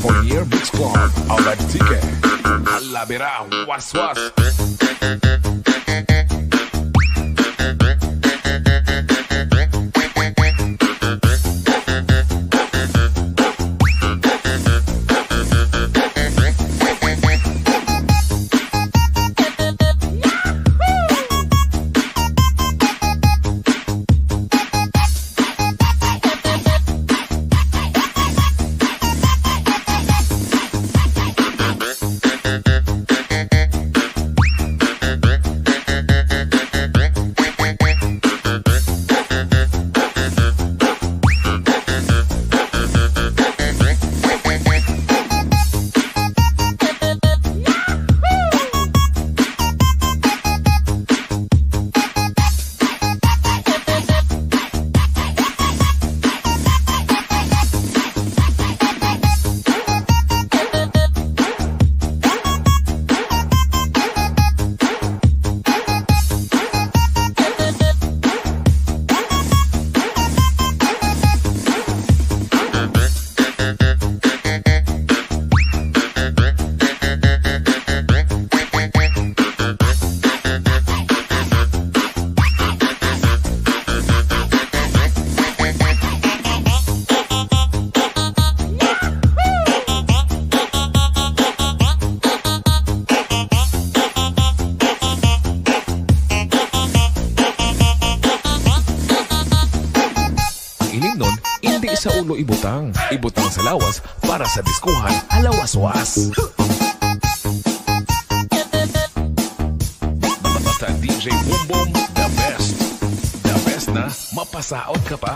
Fournier Mix Club, Aulad Ticket, Alabira, Was Was. Hindi sa ulo ibutang sa lawas para sa diskuhan alawas-was. Basta DJ Boom Boom, the best. The best na mapasaot ka pa.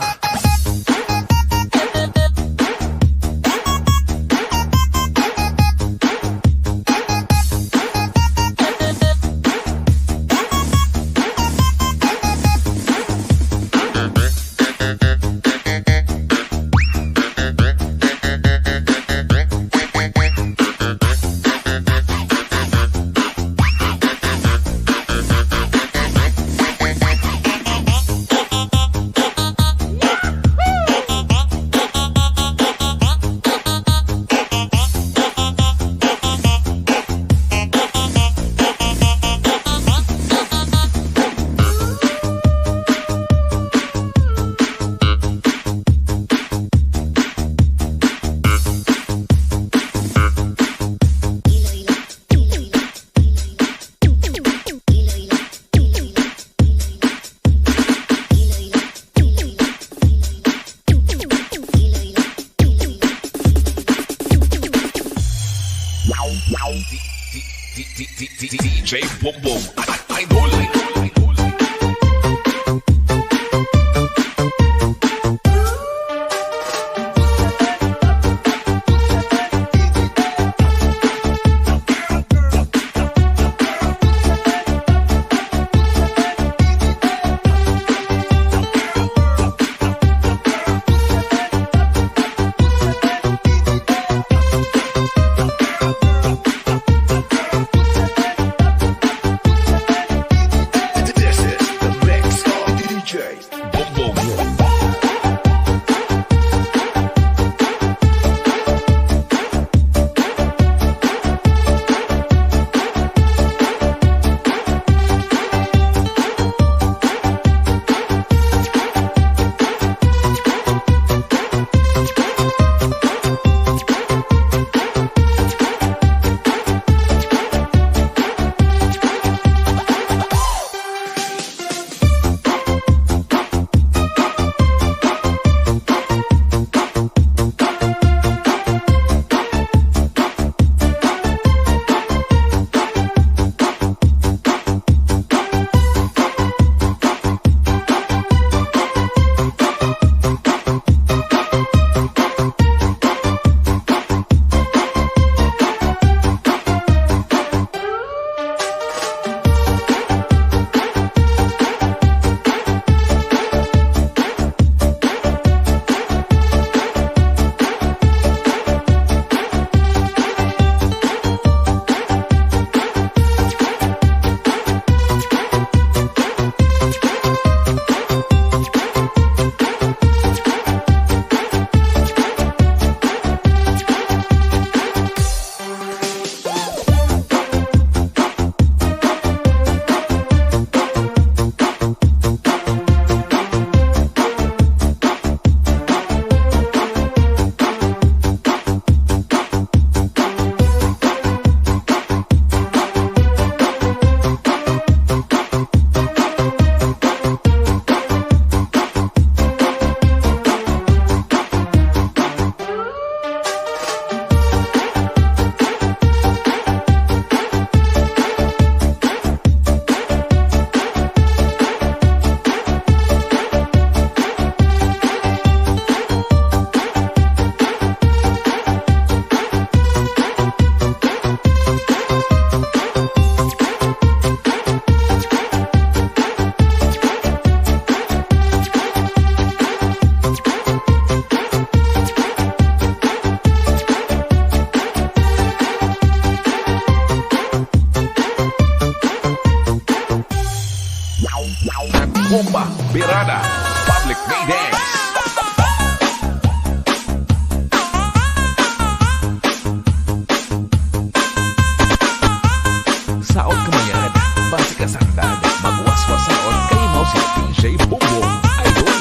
DJ Boom Boom, Idol. Bomba, Birada, Public May Dance. Saot kamayan, basi ka sandad, magwaswas saot, kay mo si DJ Bongbong Idol.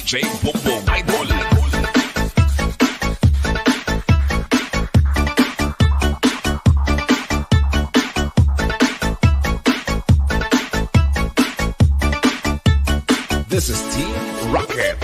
DJ Bongbong Idol. This is Team Rocket.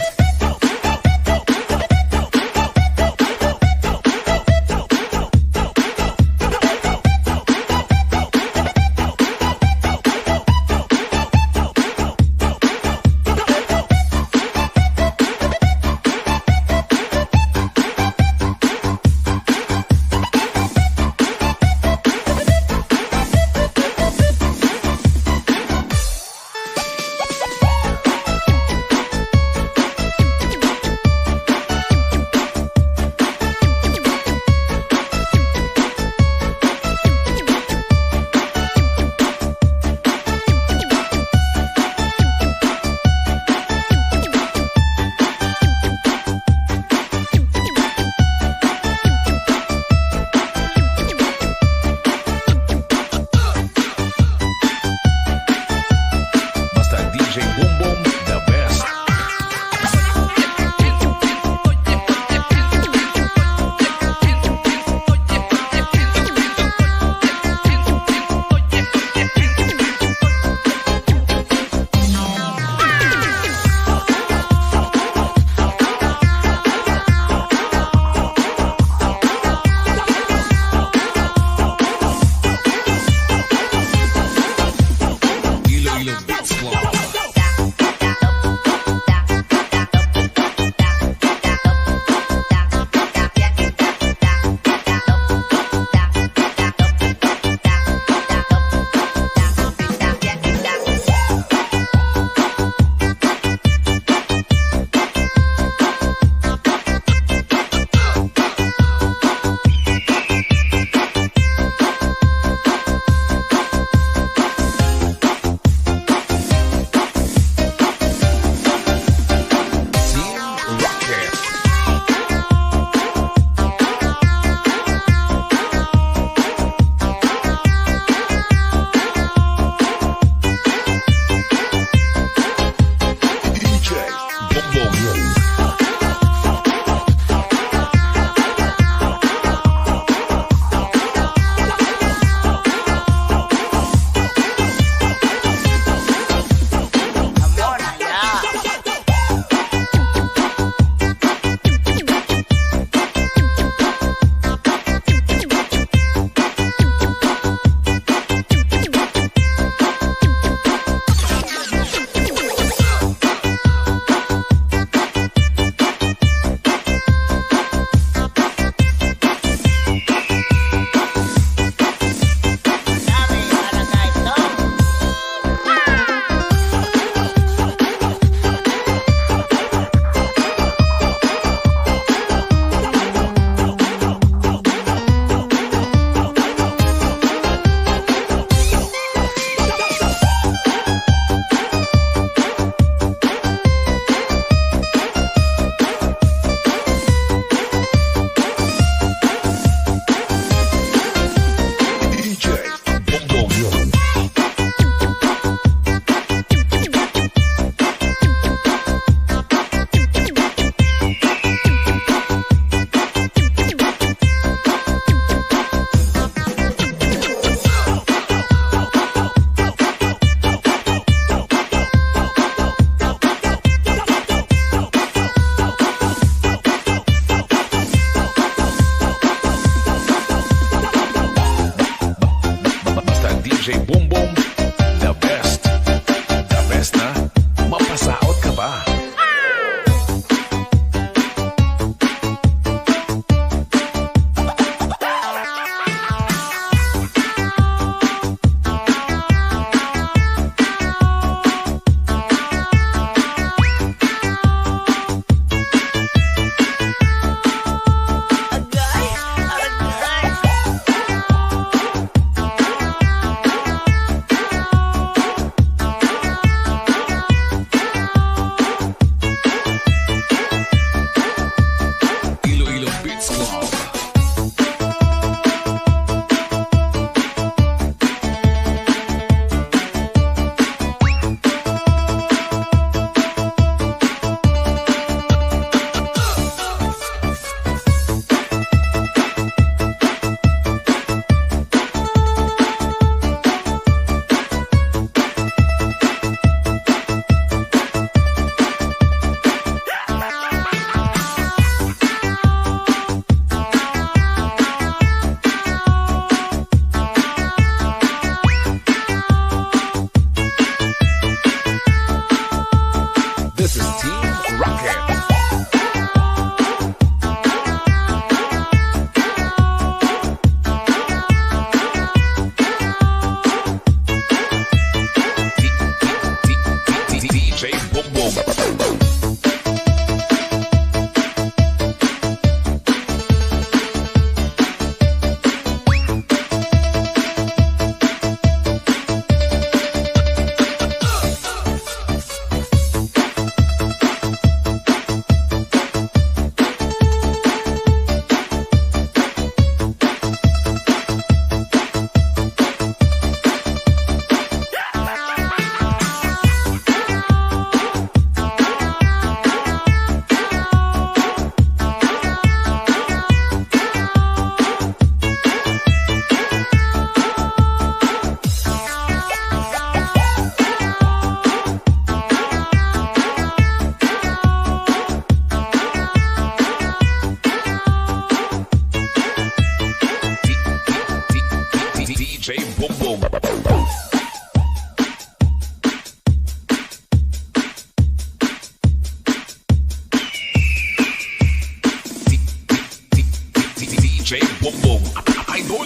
DJ Bongbong at Idol.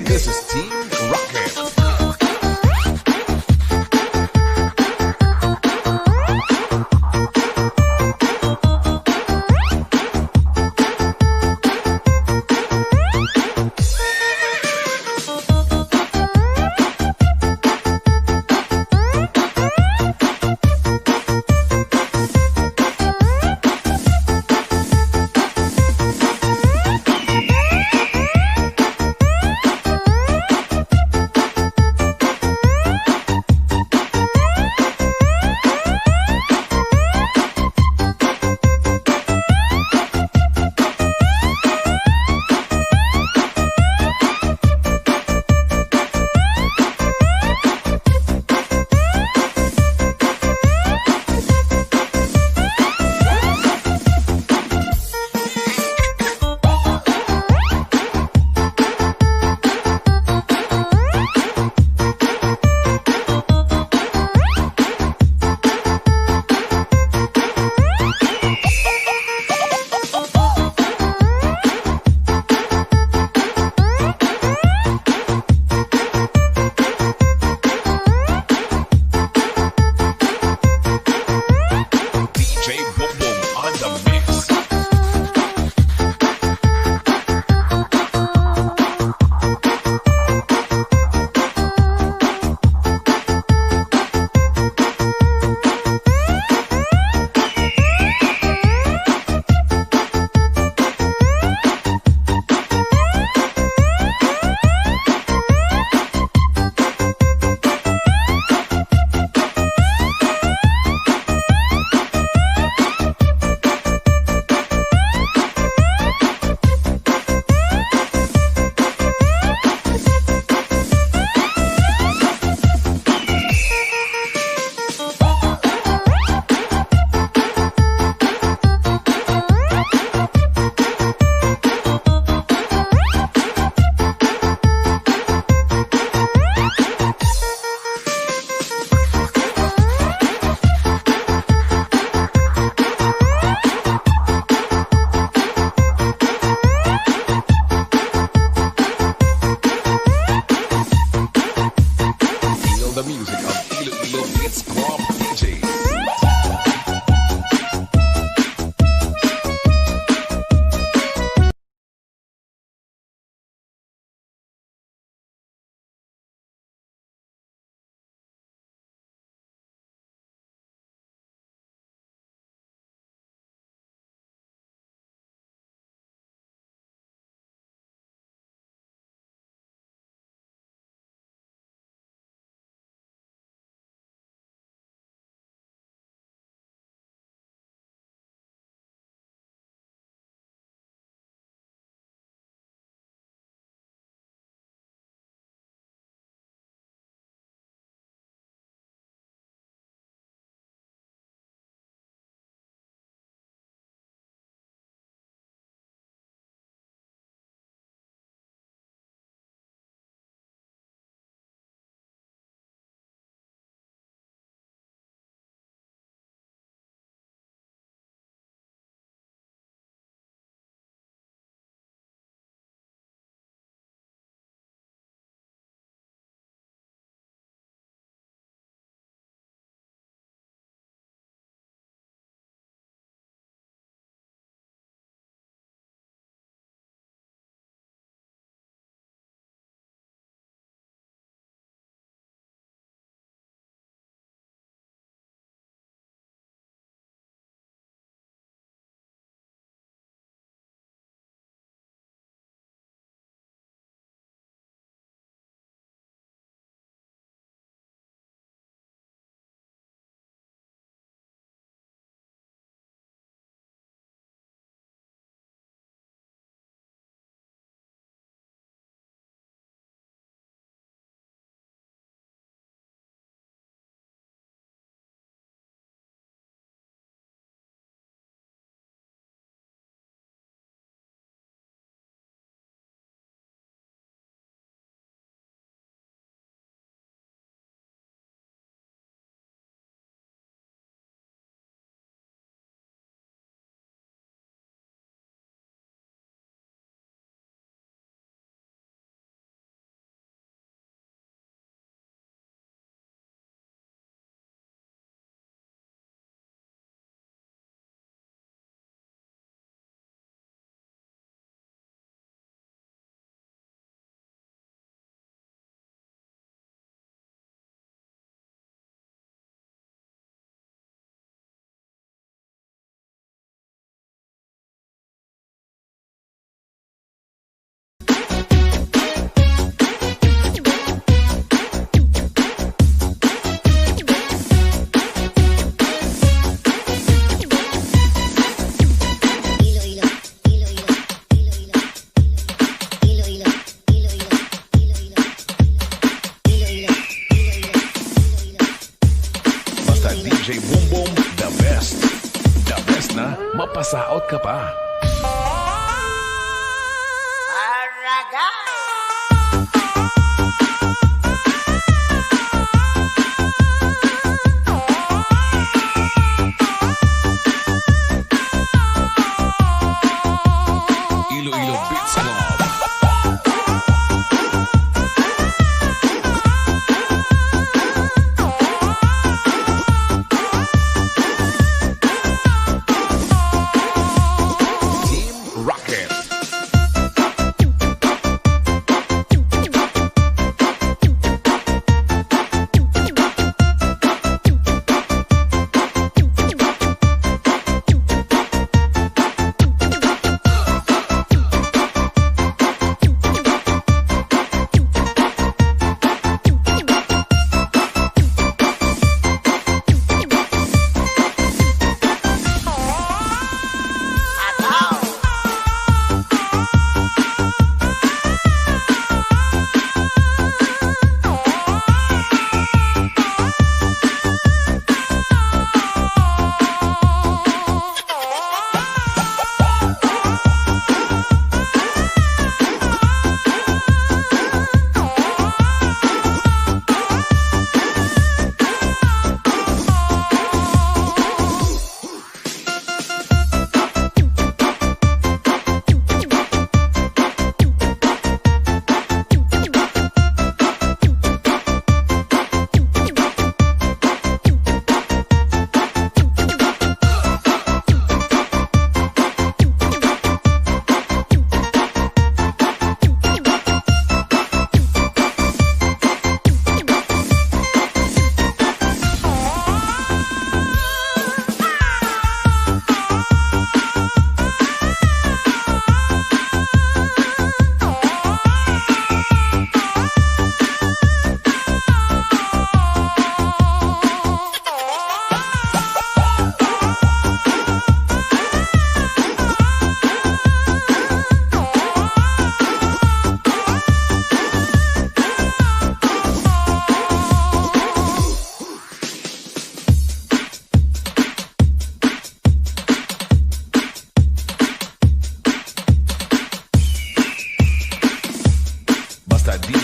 This is Team Rocket.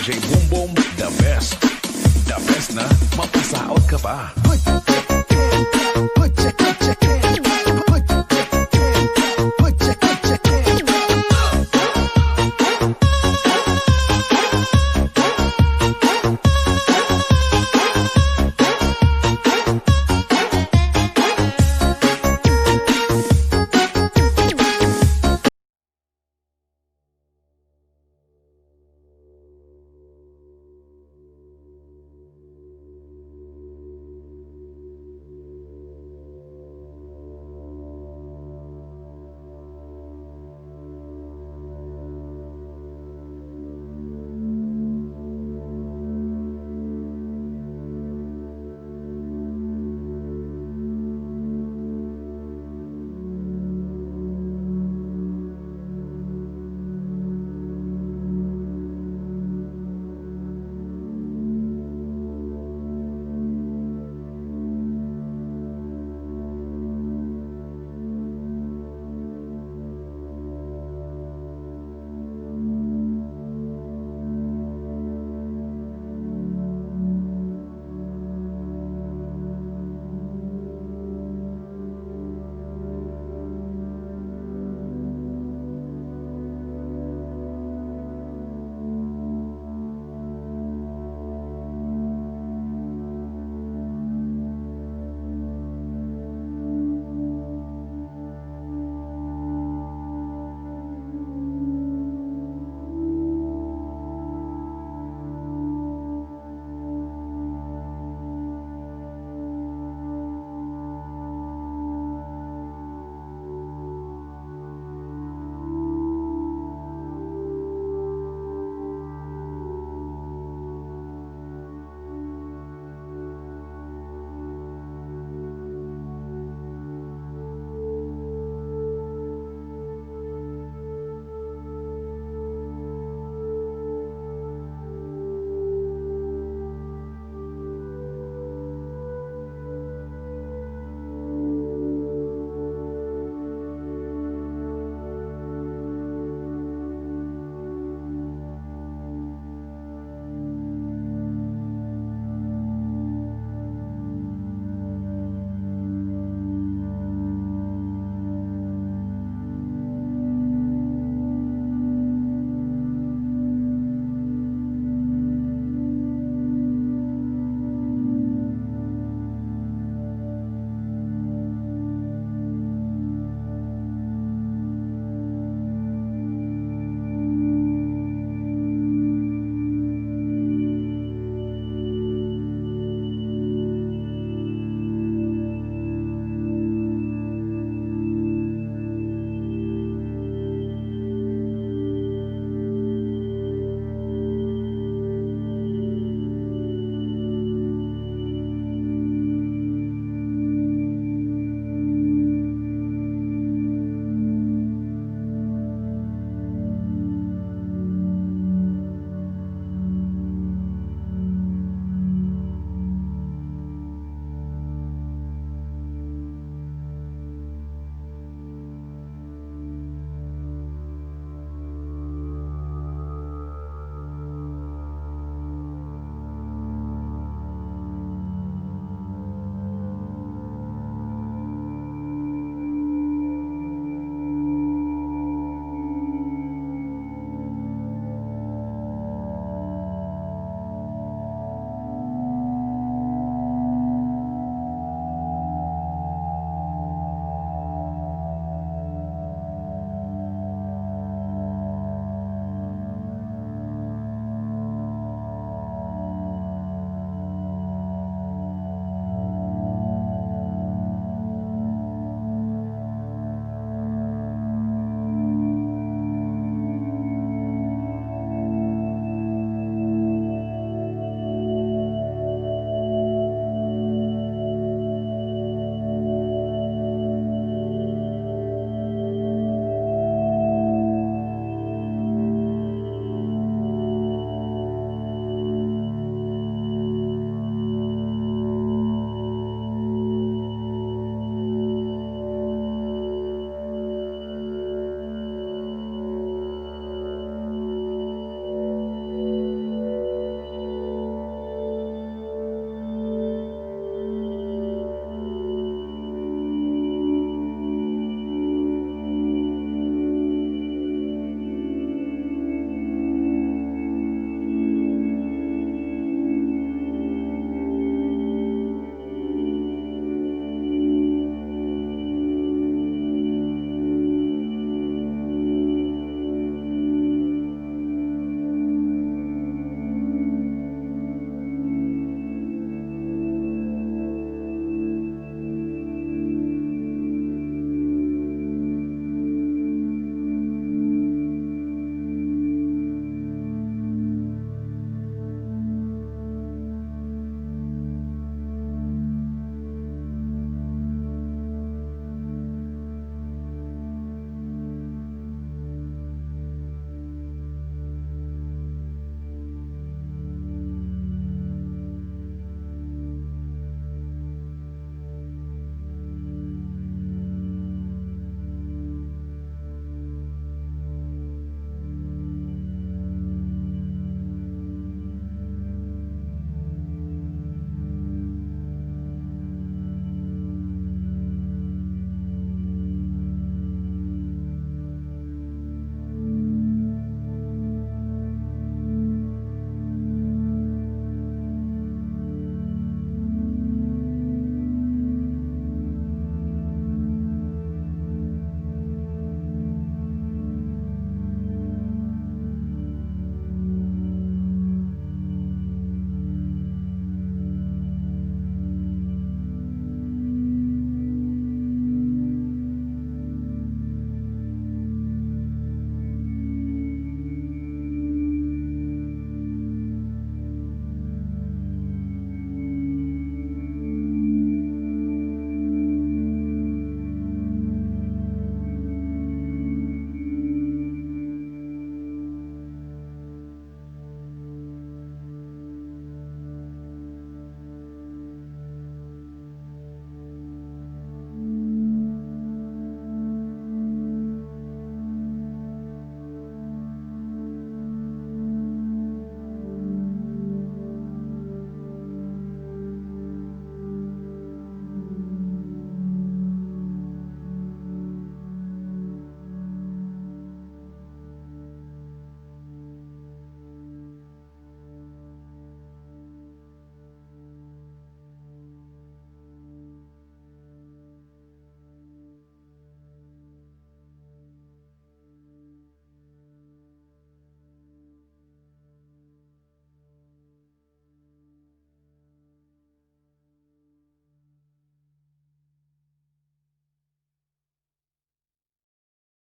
DJ Boom Boom, the best. The best na mapasaot ka pa.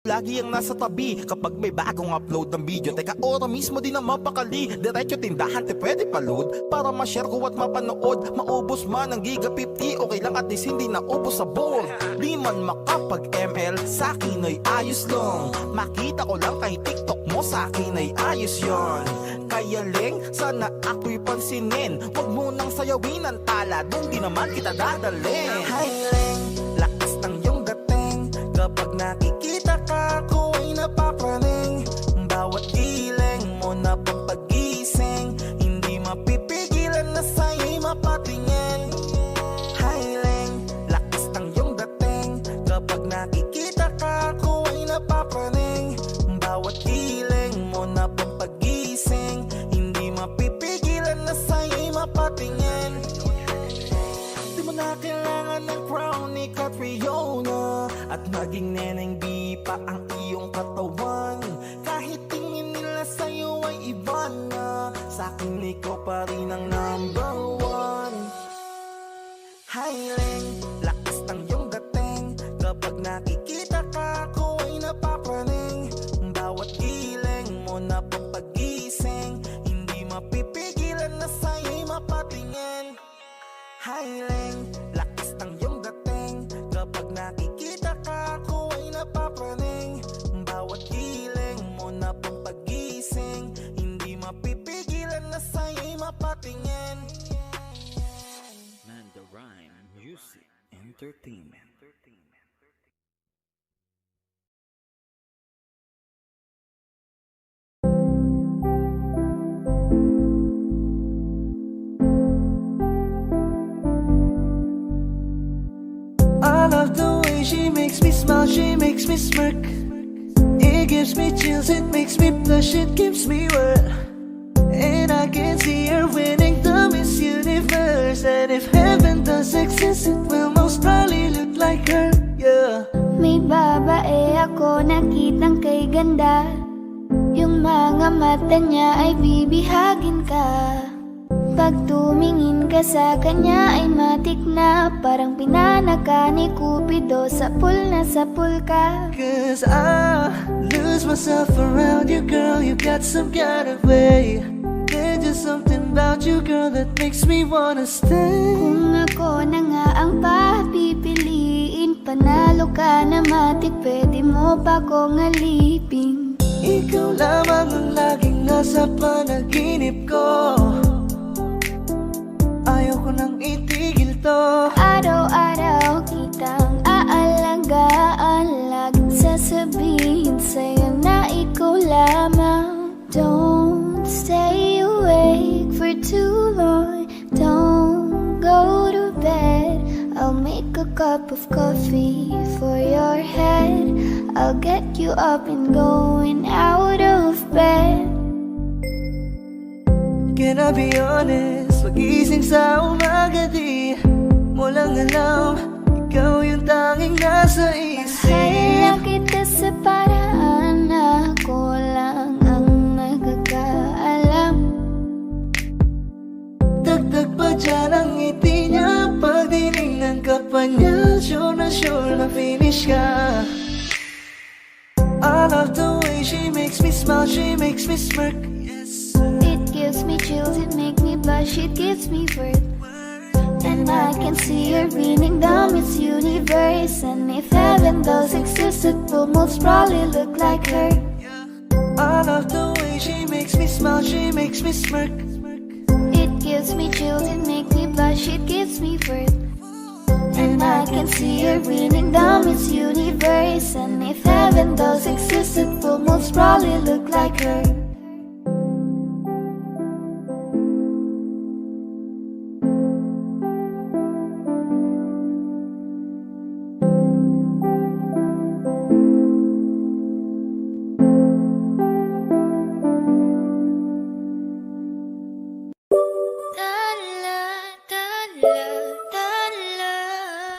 Lagi ang nasa tabi kapag may bagong upload ng video. Teka, ora mismo din na mapakali. Diretso tindahan, te pwede pa-load para ma-share ko at mapanood. Maubos man ang giga 50, okay lang at least hindi naubos sa board. Di man makapag ML, sa akin ay ayos lang. Makita ko lang kay TikTok mo, sa akin ay ayos yon. Kaya leng, sana ako'y pansinin. Huwag mo nang sayawin ang tala, doon di naman kita dadalhin. Hi leng, lakas ng iyong dating. Kapag nakikita ka, ako ay napapraning. Bawat giling mo na papagising, hindi mapipigilan na sa'yo'y mapatingin. Hiling, lakas ng iyong dating. Kapag nakikita ka, ako ay napapraning. Bawat giling mo na papagising, hindi mapipigilan na sa'yo'y mapatingin. Di mo na kailangan ng crown ni Catriona, at naging neneng di pa ang iyong katawan. Kahit tingin nila sa'yo ay iba na, sa'kin ikaw pa rin ang number one. Hiling, lakas ng iyong dating. Kapag nakikita ka, ako ay napapraning. Bawat giling mo na papagising, hindi mapipigilan na sa'yo'y mapatingin. Hiling, lakas ng iyong dating. Kapag nakikita ka, ako ay napapraning. Bawat giling mo na papagising, hindi mapipigilan na sa'yo'y mapatingin. Manda Rhyme Music Entertainment. I love the way she makes me smile, she makes me smirk. It gives me chills, it makes me blush, it gives me word. And I can see her winning the Miss Universe. And if heaven does exist, it will most probably look like her, yeah. May babae ako nakitang kay ganda. Yung mga mata niya ay bibihagin ka. Pag tumingin ka sa kanya ay matik na, parang pinanaka ni Cupido, sapul na sapul ka. Cause I lose myself around you, girl, you got some kind of way. There's just something about you, girl, that makes me wanna stay. Kung ako na nga ang papipiliin, panalo ka na matik, pwede mo pa kong alipin. Ikaw lamang ang laging nasa panaginip ko. Ayaw ko nang itigil to. Araw-araw kitang aalagaan, laging sasabihin sa'yo na ikaw lamang. Don't stay awake for too long, don't go to bed. I'll make a cup of coffee for your head, I'll get you up and going out of bed. Can I be honest? Pagising sa umaga di mo lang alam, ikaw yung tanging nasa isip. Mahal kita sa paraan na ako lang ang nagkakaalam. Dagdag pa dyan ang ngiti niya, pag dinignan ka pa niya, sure na finish ka. I love the way she makes me smile, she makes me smirk. It gives me chills, it makes me blush, it gives me worth. And I can see her winning the Miss Universe. And if heaven does exist, it will most probably look like her. I love the way she makes me smile, she makes me smirk. It gives me chills, it makes me blush, it gives me worth. And I can see her winning the Miss Universe. And if heaven does exist, it will most probably look like her.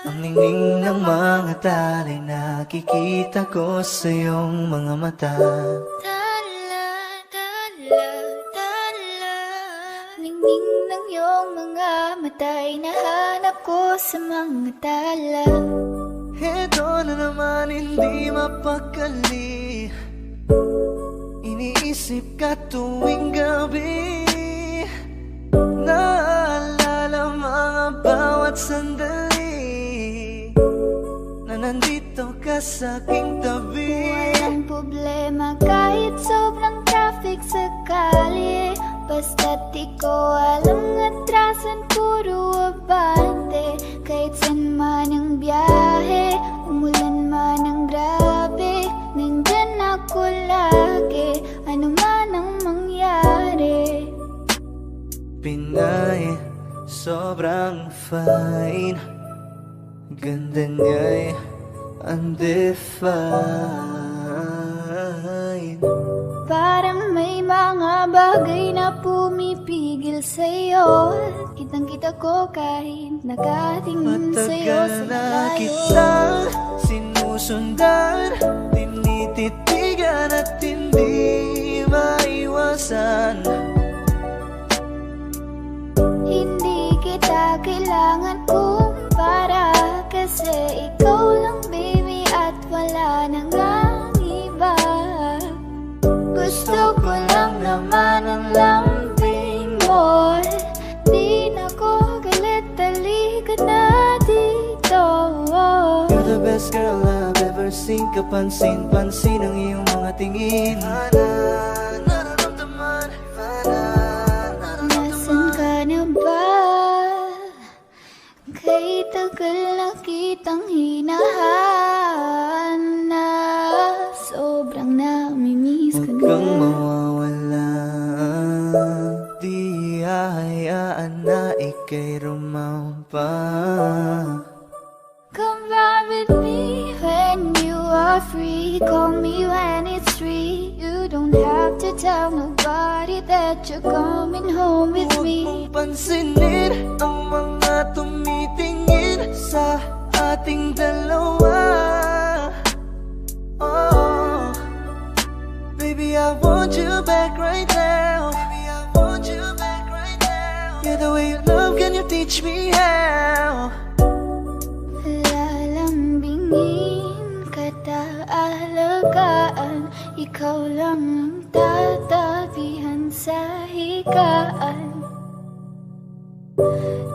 Ang ningning ng mga talay, nakikita ko sa iyong mga mata. Ningning ng iyong mga mata'y nahanap ko sa mga tala. Heto na naman hindi mapakali. Iniisip ka tuwing gabi. Naalala mga bawat sandali na nandito ka sa aking tabi. Walang problema kahit sobrang traffic sa kalye. Basta't ikaw alam atrasan puro abante. Kahit san man ang biyahe, umulan man ang grabe, nandyan ako lagi, ano man ang mangyari. Pinay, sobrang fine. Ganda niya'y undefined. Parang may mga bagay na pumipigil sa'yo. Kitang-kita ko kahit nakatingin sa'yo sa Matagal na malayo. kitang sinusundan, tinititigan at hindi maiwasan. Hindi kita kailangan kumpara, kasi ikaw lang baby at wala nang ang iba. Gusto ko lang naman ang lambing mo. Di na ko galit, halika na dito. You're the best girl I've ever seen. Kapansin-pansin ang iyong mga tingin. Nararamdaman, Nasaan ka na ba? Kay tagal na kitang hinahanap. Sobrang namimiss ko huwag na. kang mawawala. Di hahayaan na ika'y rumampa. Come ride with me when you are free. Call me when it's free. You don't have to tell nobody that you're coming home with Huwag me. mong pansinin ang mga tumitingin sa ating dalawa. Oh, baby, I want you back right now. Baby, I want you back right now. Yeah, the way you love, can you teach me how? Lalambingin kita, alagaan. Ikaw lang ang tatabihan sa higaan.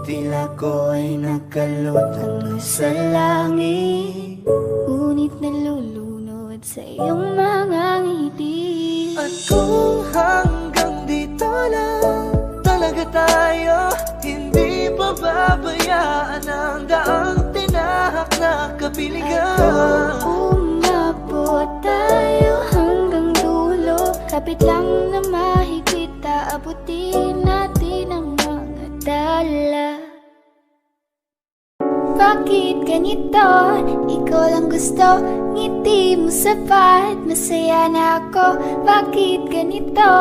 Tila ko ay nakalutang sa langit, Ngunit nalulunod sa iyong mga ngiti. at kung hanggang dito lang talaga tayo, hindi pa babayaan ang daang tinahak na kapiligan. Umabot tayo hanggang dulo, kapit lang na mahigpit, aabutin natin ang mga dala. Bakit ganito? Ikaw lang gusto, ngiti mo sapat, masaya na ako. Bakit ganito?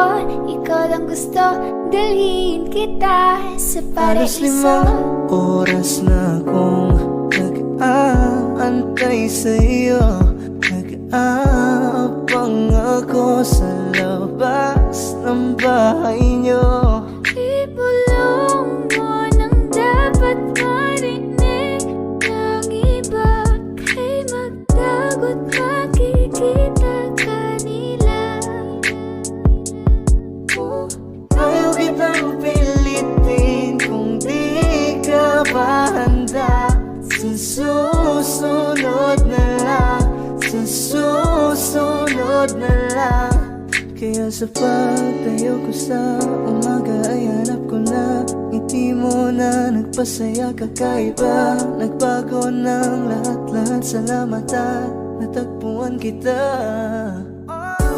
Ikaw lang gusto, dalhin kita sa Halos paraiso. 5 oras na akong nag-aantay sa'yo. Nag-aabang ako sa labas ng bahay niyo. Ibulong mo nang dapat marinig ng iba. Kay magdagot makikita kanila. Ayaw kitang pilitin kung di ka pa handa. Sa susunod na lang, sa susunod na lang. Kaya sa pagtayo ko sa umaga ay hanap ko na ngiti mo na nagpasaya kakaiba. Nagbago ng lahat-lahat, salamat at natagpuan kita.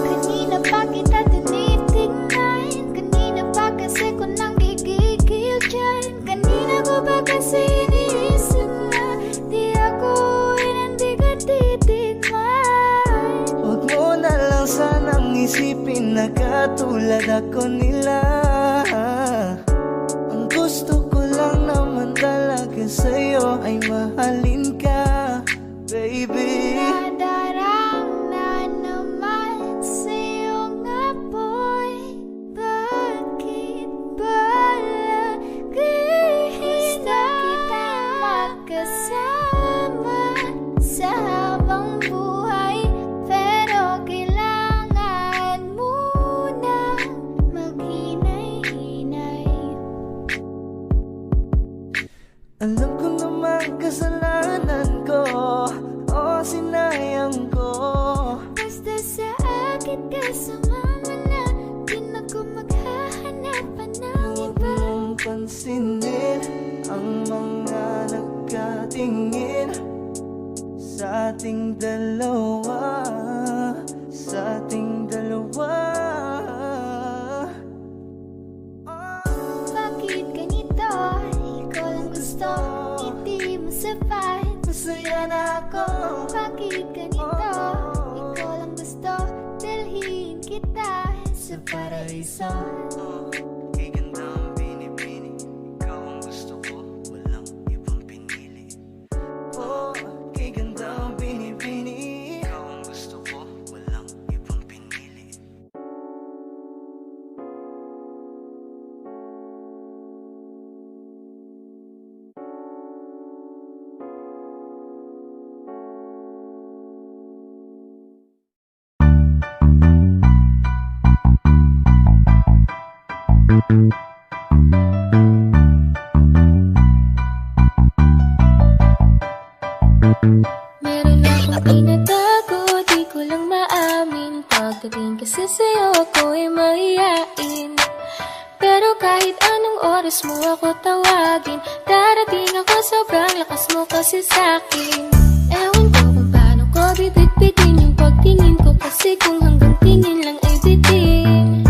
Kanina pa kita tinitingnan, kanina pa kasi ko nang gigigil dyan. Kanina ko ba kasi iniisip na di ako hindi ka titigman. Huwag mo na lang sanang isipin na katulad ako nila. Ang gusto ko lang naman talaga sa'yo ay mahalin ka, baby. Nadarang na naman sa iyong apoy. Bakit ba lagi na kita magkasama? Bakit ka sumama na? Di na ko maghahanap pa ng Huwag iba. mong pansinin ang mga nagkatingin sa ating dalawa, sa ating dalawa. Bakit ganito? Ikaw lang gusto, hindi mo sapat. Masaya na ako. Bakit ganito? Ikaw lang gusto, dalhin kita sa paraiso. Kay ganda ang binibini, ikaw ang gusto ko, walang ibang pinili. Oh, kay ganda ang binibini, ikaw ang gusto ko, walang ibang pinili. Meron akong tinatago, di ko lang maamin. Pagdating kasi sa'yo ako'y mahihain. Pero kahit anong oras mo ako tawagin, darating ako, sobrang lakas mo kasi sa'kin. Ewan ko kung paano ko bibit-bitin yung pagtingin ko, kasi kung hanggang tingin lang ay bitin.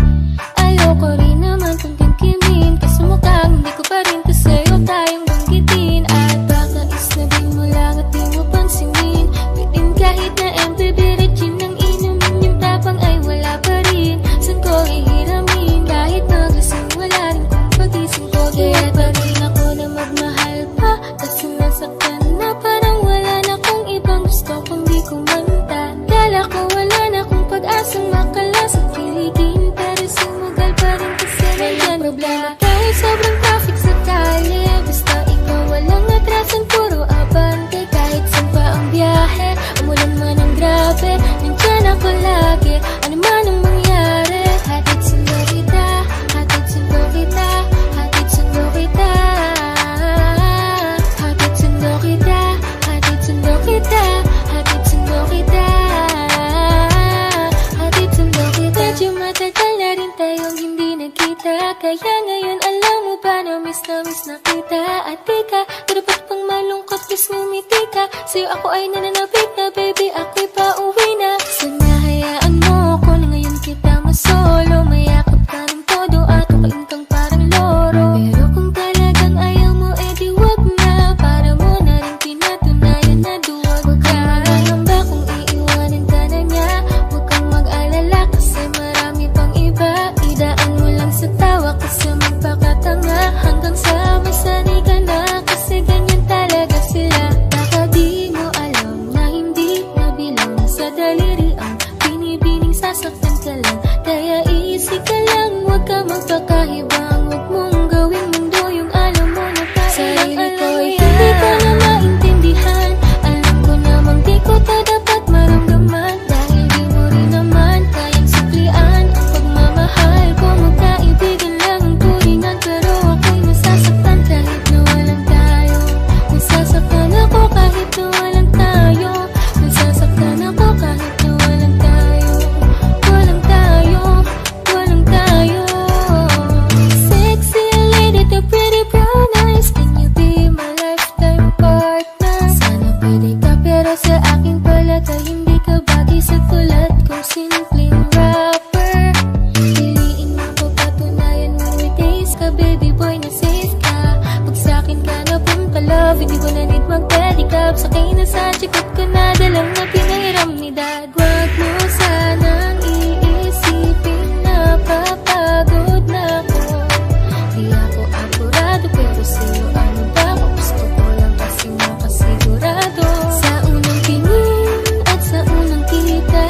Ayoko rin naman kung kimkimin, kasi mukhang hindi ko pa rin to sa'yo tayong banggitin. At baka isnabing mo lang at di mo pansinin, bitin kahit na empty virgin ng inumin, yung tapang ay wala pa rin. San ko ihiramin, kahit nagising wala rin kung pagising ko. Kaya pa rin ako na magmahal pa, kasi nasaktan na parang wala na kung ibang gusto kung di ko manta. Kala ko wala na kung pag-asang makalas at piligin, pero sumugal pa rin kasi nandyan problema tayo. Sobrang traffic sa kalye, basta ikaw walang atrasan, puro abante. Kahit saan pa ang biyahe, umulan man ang grabe, nandyan ako lagi, ano man ang mangyari. Hatid sundo kita, hatid sundo kita, hatid sundo kita. Hatid sundo kita, hatid sundo kita, hatid sundo kita. Hatid sundo kita. Medyo matagal na rin tayong hindi nagkita, kaya ngayon alam mo ba na miss na kita. At di ka dapat pang malungkot, please ngumiti ka. Sa'yo ako ay nananabik na, baby, ako'y pauwi na. Sana hayaan mo ko na ngayon kita masolo, mayakap ka ng todo at ukain kang parang loro. Pero kung talagang ayaw mo, edi wag na, para mo na rin pinatunayan na duwag ka. Ba kung iiwanan ka na niya, huwag kang mag-alala kasi marami pang iba. Idaan mo lang sa tawa kasi magpakatanga, hanggang sa masanay ka na, kasi ganyan talaga sila. Baka di mo alam na hindi nabilang sa daliri ang binibining sasaktan ka lang. Kaya iisip ka lang, huwag ka magpakahibang, huwag mong gawing mundo yung alam mo na sarili ko ay hindi ko na maintindihan. Alam ko namang di ko to dapat maramdaman, dahil di mo rin naman kayang suklian ang pagmamahal ko. Magkaibigan lang ang turingan, pero ako'y nasasaktan kahit na walang tayo. Nasasaktan ako kahit na walang tayo. Nasasaktan ako kahit na walang tayo. Walang tayo, walang tayo. Sexy lady, the pretty brown eyes, can you be my lifetime partner? Sana pwede ka, pero sa akin pala ka hindi ka bagay sa tulad kong simpleng rapper. Piliin mo ko, patunayan mo may taste ka, baby boy, na safe ka. Pag sa'kin ka na punta love, hindi ko na need mag-pedicab. Sakay na sa chikot ko na dalang na pinahiram ni dad. Wag mo sanang iisipin na papagod na ako. Di ako apurado, pero sa'yo ano ba ako? Gusto ko lang kasi makasigurado. Sa unang tingin at sa unang kita,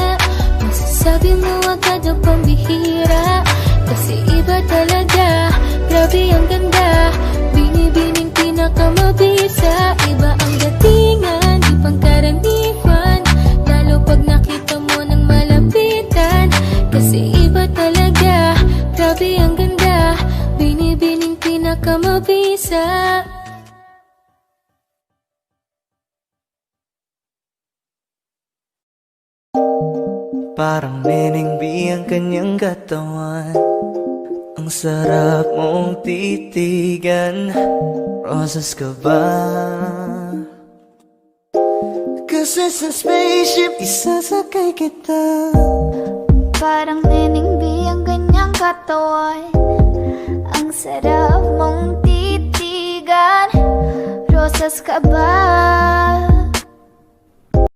masasabi mo agad ang pambihira. Kasi iba talaga, grabe ang ganda, binibining pinakamabisa. Iba ang datingan, di pangkaraniwan, lalo pag nakita mo ng malapitan. Kasi iba talaga, grabe ang ganda, binibining pinakamabisa. Parang Neneng B ang kanyang katawan. Ang sarap mong titigan. Rosas ka ba? Kasi sa spaceship isasakay kita. Parang Neneng B ang kanyang katawan. Ang sarap mong titigan. Rosas ka ba?